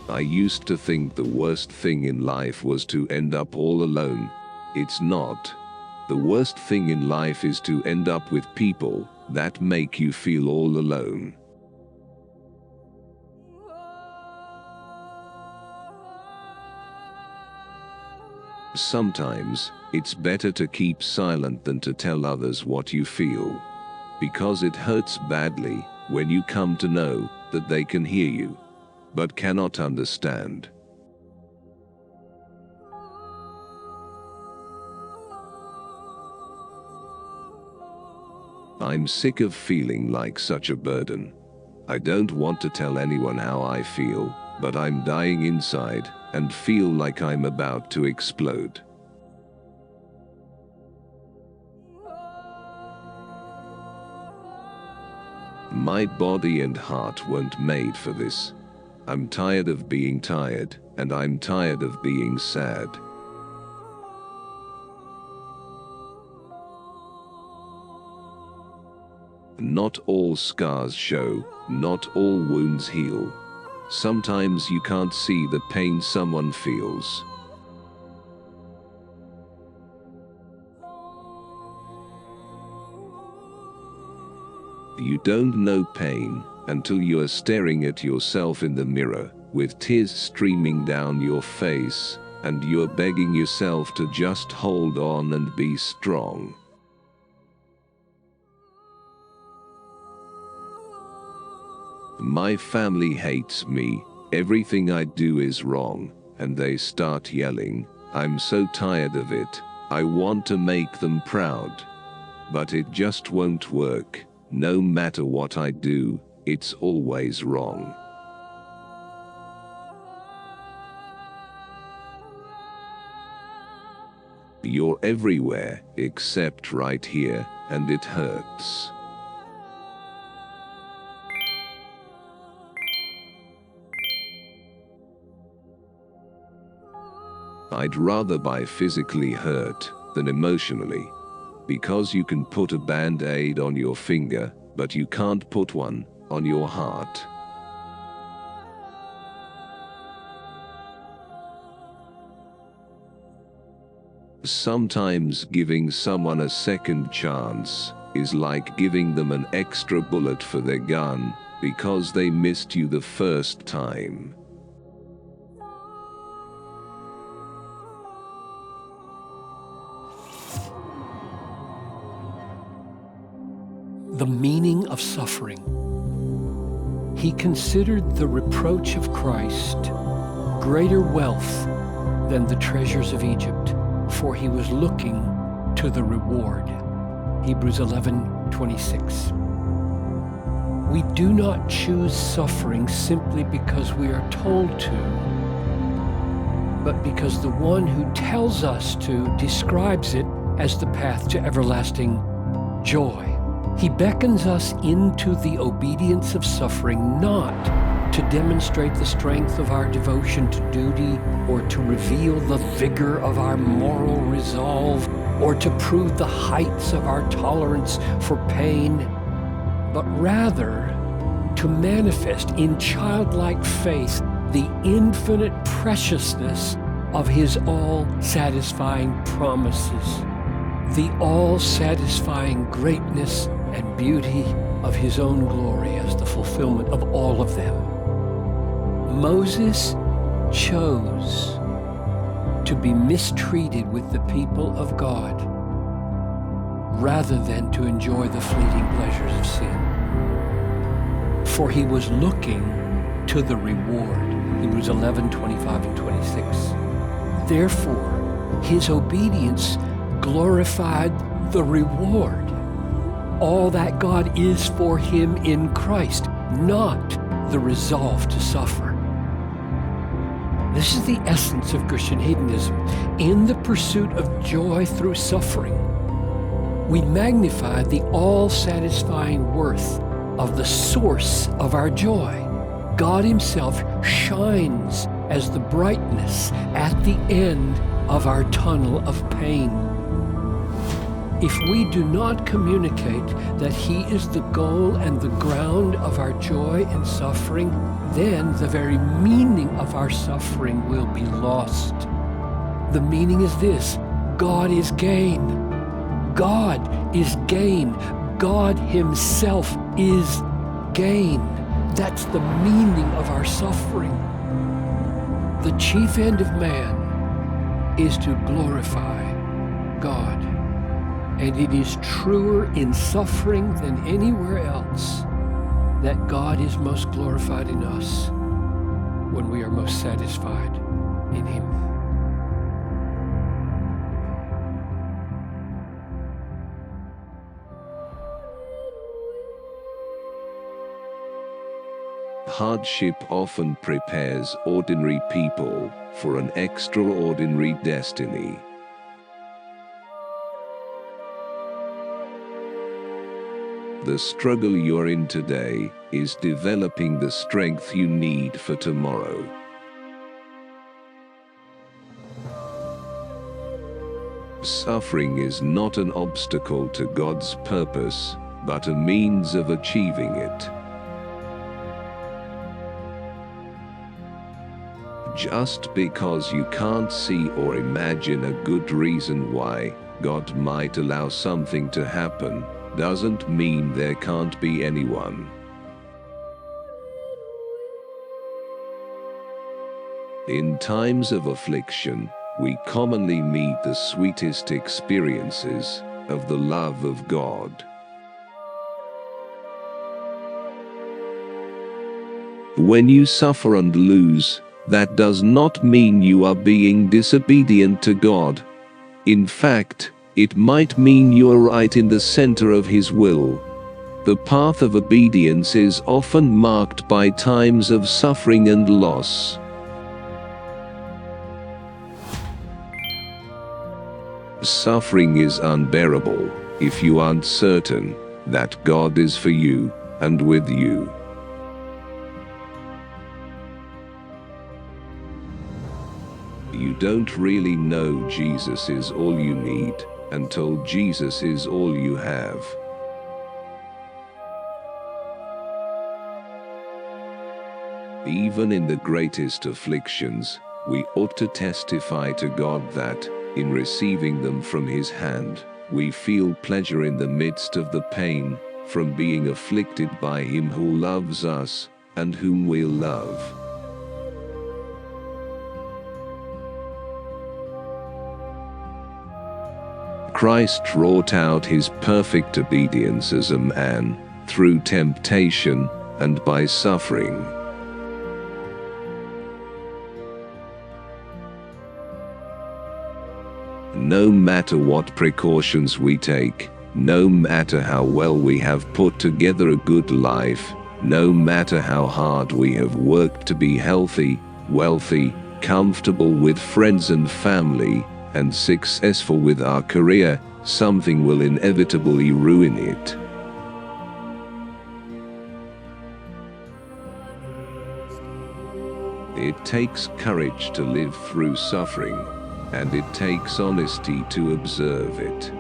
I used to think the worst thing in life was to end up all alone. It's not. The worst thing in life is to end up with people that make you feel all alone. Sometimes, it's better to keep silent than to tell others what you feel. Because it hurts badly when you come to know that they can hear you, but cannot understand. I'm sick of feeling like such a burden. I don't want to tell anyone how I feel, but I'm dying inside and feel like I'm about to explode. My body and heart weren't made for this. I'm tired of being tired, and I'm tired of being sad. Not all scars show, not all wounds heal. Sometimes you can't see the pain someone feels. You don't know pain until you are staring at yourself in the mirror, with tears streaming down your face, and you're begging yourself to just hold on and be strong. My family hates me, everything I do is wrong, and they start yelling. I'm so tired of it, I want to make them proud. But it just won't work, no matter what I do, it's always wrong. You're everywhere, except right here, and it hurts. I'd rather be physically hurt than emotionally, because you can put a band-aid on your finger, but you can't put one on your heart. Sometimes giving someone a second chance is like giving them an extra bullet for their gun because they missed you the first time. The meaning of suffering. He considered the reproach of Christ greater wealth than the treasures of Egypt, for he was looking to the reward. Hebrews 11:26. We do not choose suffering simply because we are told to, but because the one who tells us to describes it as the path to everlasting joy. He beckons us into the obedience of suffering, not to demonstrate the strength of our devotion to duty, or to reveal the vigor of our moral resolve, or to prove the heights of our tolerance for pain, but rather to manifest in childlike faith the infinite preciousness of his all-satisfying promises, the all-satisfying greatness and beauty of his own glory as the fulfillment of all of them. Moses chose to be mistreated with the people of God rather than to enjoy the fleeting pleasures of sin. For he was looking to the reward. Hebrews 11:25 and 26. Therefore, his obedience glorified the reward. All that God is for him in Christ, not the resolve to suffer. This is the essence of Christian hedonism. In the pursuit of joy through suffering, we magnify the all-satisfying worth of the source of our joy. God himself shines as the brightness at the end of our tunnel of pain. If we do not communicate that He is the goal and the ground of our joy and suffering, then the very meaning of our suffering will be lost. The meaning is this: God is gain. God is gain. God Himself is gain. That's the meaning of our suffering. The chief end of man is to glorify God. And it is truer in suffering than anywhere else that God is most glorified in us when we are most satisfied in Him. Hardship often prepares ordinary people for an extraordinary destiny. The struggle you're in today is developing the strength you need for tomorrow. Suffering is not an obstacle to God's purpose, but a means of achieving it. Just because you can't see or imagine a good reason why God might allow something to happen doesn't mean there can't be anyone. In times of affliction, we commonly meet the sweetest experiences of the love of God. When you suffer and lose, that does not mean you are being disobedient to God. In fact, it might mean you are right in the center of His will. The path of obedience is often marked by times of suffering and loss. Suffering is unbearable if you aren't certain that God is for you and with you. You don't really know Jesus is all you need until Jesus is all you have. Even in the greatest afflictions, we ought to testify to God that, in receiving them from His hand, we feel pleasure in the midst of the pain, from being afflicted by Him who loves us, and whom we'll love. Christ wrought out His perfect obedience as a man, through temptation and by suffering. No matter what precautions we take, no matter how well we have put together a good life, no matter how hard we have worked to be healthy, wealthy, comfortable with friends and family, and successful with our career, something will inevitably ruin it. It takes courage to live through suffering, and it takes honesty to observe it.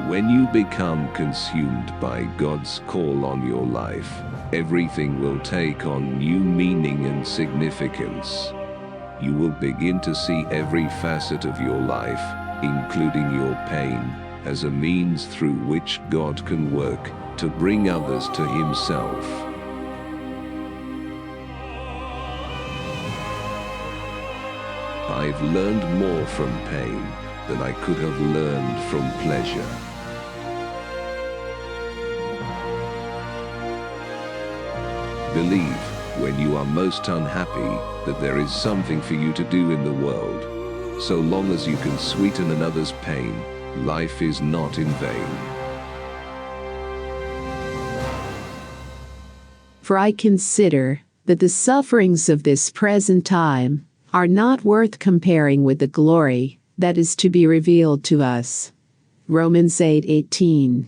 When you become consumed by God's call on your life, everything will take on new meaning and significance. You will begin to see every facet of your life, including your pain, as a means through which God can work to bring others to Himself. I've learned more from pain than I could have learned from pleasure. Believe, when you are most unhappy, that there is something for you to do in the world. So long as you can sweeten another's pain, life is not in vain. For I consider that the sufferings of this present time are not worth comparing with the glory that is to be revealed to us. Romans 8:18.